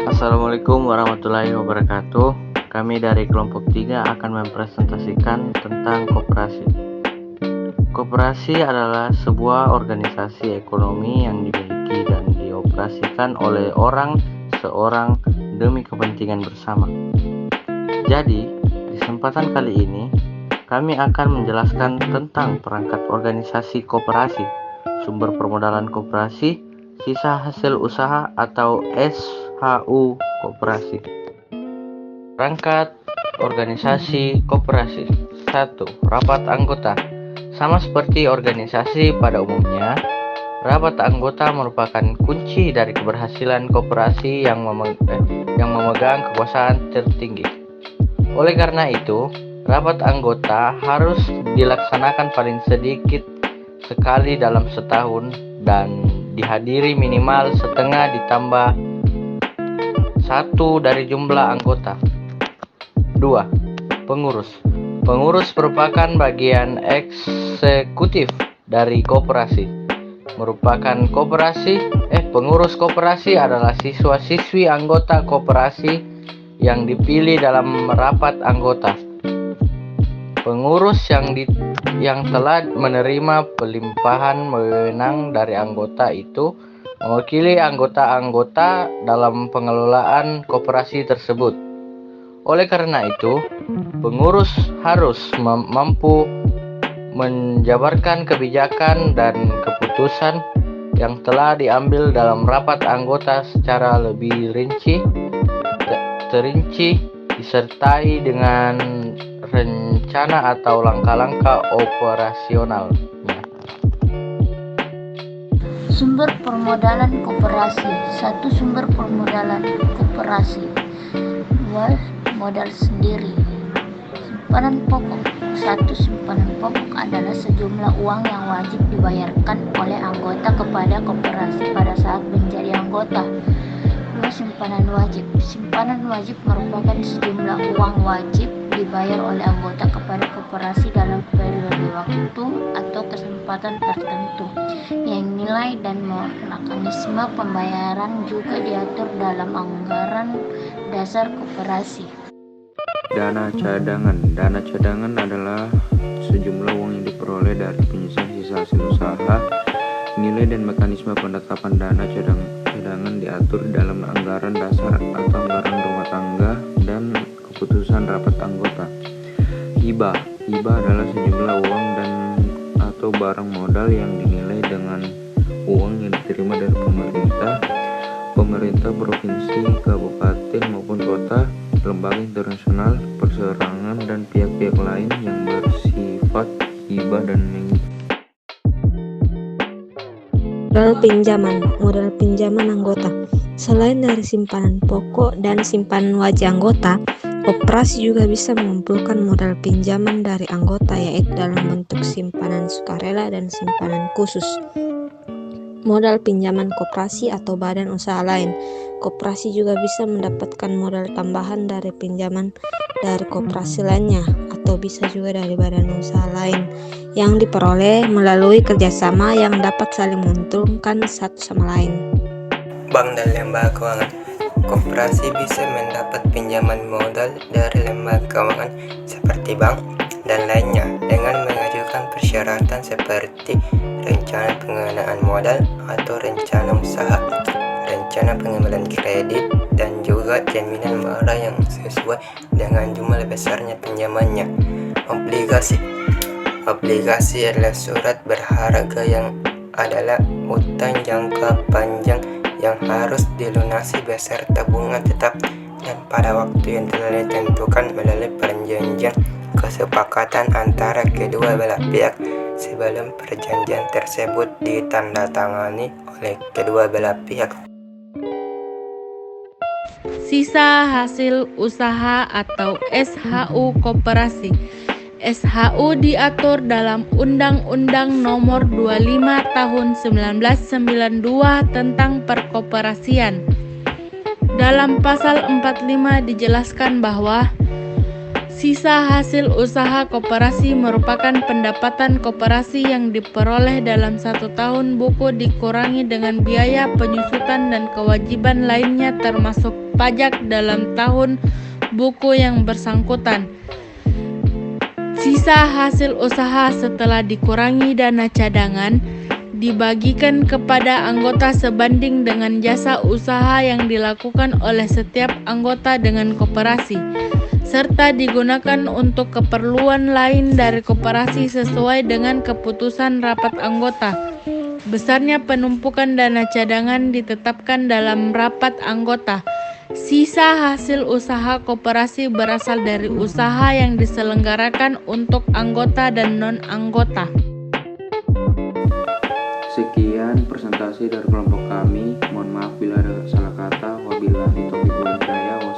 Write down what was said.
Assalamualaikum warahmatullahi wabarakatuh. Kami dari kelompok 3 akan mempresentasikan tentang koperasi. Koperasi adalah sebuah organisasi ekonomi yang dimiliki dan dioperasikan oleh seorang demi kepentingan bersama. Jadi, di kesempatan kali ini, kami akan menjelaskan tentang perangkat organisasi koperasi, sumber permodalan koperasi, sisa hasil usaha atau SHU koperasi. Perangkat organisasi koperasi. 1. Rapat anggota. Sama seperti organisasi pada umumnya, rapat anggota merupakan kunci dari keberhasilan koperasi yang memegang kekuasaan tertinggi. Oleh karena itu, rapat anggota harus dilaksanakan paling sedikit sekali dalam setahun dan dihadiri minimal setengah ditambah 1 dari jumlah anggota. 2. Pengurus. Pengurus merupakan bagian eksekutif dari koperasi. Pengurus koperasi adalah siswa-siswi anggota koperasi yang dipilih dalam rapat anggota. Pengurus yang telah menerima pelimpahan wewenang dari anggota itu mewakili anggota-anggota dalam pengelolaan koperasi tersebut. Oleh karena itu, pengurus harus mampu menjabarkan kebijakan dan keputusan yang telah diambil dalam rapat anggota secara lebih terinci disertai dengan rencana atau langkah-langkah operasional. Sumber permodalan koperasi. 1. Sumber permodalan koperasi. 2. Modal sendiri. Simpanan pokok. 1. Simpanan pokok adalah sejumlah uang yang wajib dibayarkan oleh anggota kepada koperasi pada saat menjadi anggota. 2. Simpanan wajib. Simpanan wajib merupakan sejumlah uang wajib dibayar oleh anggota kepada koperasi dalam periode waktu atau kesempatan tertentu, yang nilai dan mekanisme pembayaran juga diatur dalam anggaran dasar koperasi. Dana cadangan. Dana cadangan adalah sejumlah uang yang diperoleh dari penyisihan sisa hasil usaha. Nilai dan mekanisme penetapan dana cadangan diatur dalam anggaran dasar atau anggaran rumah tangga dan keputusan rapat anggota. Hibah. Hibah adalah sejumlah uang dan atau barang modal yang dinilai dengan uang yang diterima dari pemerintah provinsi, kabupaten maupun kota, lembaga internasional, perseorangan dan pihak-pihak lain yang bersifat hibah dan Modal pinjaman anggota. Selain dari simpanan pokok dan simpanan wajib anggota, koperasi juga bisa mengumpulkan modal pinjaman dari anggota, yaitu dalam bentuk simpanan sukarela dan simpanan khusus. Modal pinjaman koperasi atau badan usaha lain. Koperasi juga bisa mendapatkan modal tambahan dari pinjaman dari koperasi lainnya, atau bisa juga dari badan usaha lain yang diperoleh melalui kerjasama yang dapat saling menguntungkan satu sama lain. Bank dan lembaga keuangan. Koperasi bisa mendapat pinjaman modal dari lembaga keuangan seperti bank dan lainnya dengan mengajukan persyaratan seperti rencana pendanaan modal atau rencana usaha, rencana pengambilan kredit, dan juga jaminan modal yang sesuai dengan jumlah besarnya pinjamannya. Obligasi adalah surat berharga yang adalah utang jangka panjang yang harus dilunasi beserta bunga tetap dan pada waktu yang telah ditentukan melalui perjanjian kesepakatan antara kedua belah pihak sebelum perjanjian tersebut ditandatangani oleh kedua belah pihak. Sisa hasil usaha atau SHU koperasi. SHU diatur dalam Undang-Undang Nomor 25 Tahun 1992 tentang Perkoperasian. Dalam pasal 45 dijelaskan bahwa Sisa hasil usaha koperasi merupakan pendapatan koperasi yang diperoleh dalam 1 tahun buku dikurangi dengan biaya penyusutan dan kewajiban lainnya termasuk pajak dalam tahun buku yang bersangkutan. Sisa hasil usaha setelah dikurangi dana cadangan dibagikan kepada anggota sebanding dengan jasa usaha yang dilakukan oleh setiap anggota dengan koperasi, serta digunakan untuk keperluan lain dari koperasi sesuai dengan keputusan rapat anggota. Besarnya penumpukan dana cadangan ditetapkan dalam rapat anggota. Sisa hasil usaha koperasi berasal dari usaha yang diselenggarakan untuk anggota dan non-anggota. Sekian presentasi dari kelompok kami. Mohon maaf bila ada salah kata. Wabillahi taufiq wal hidayah.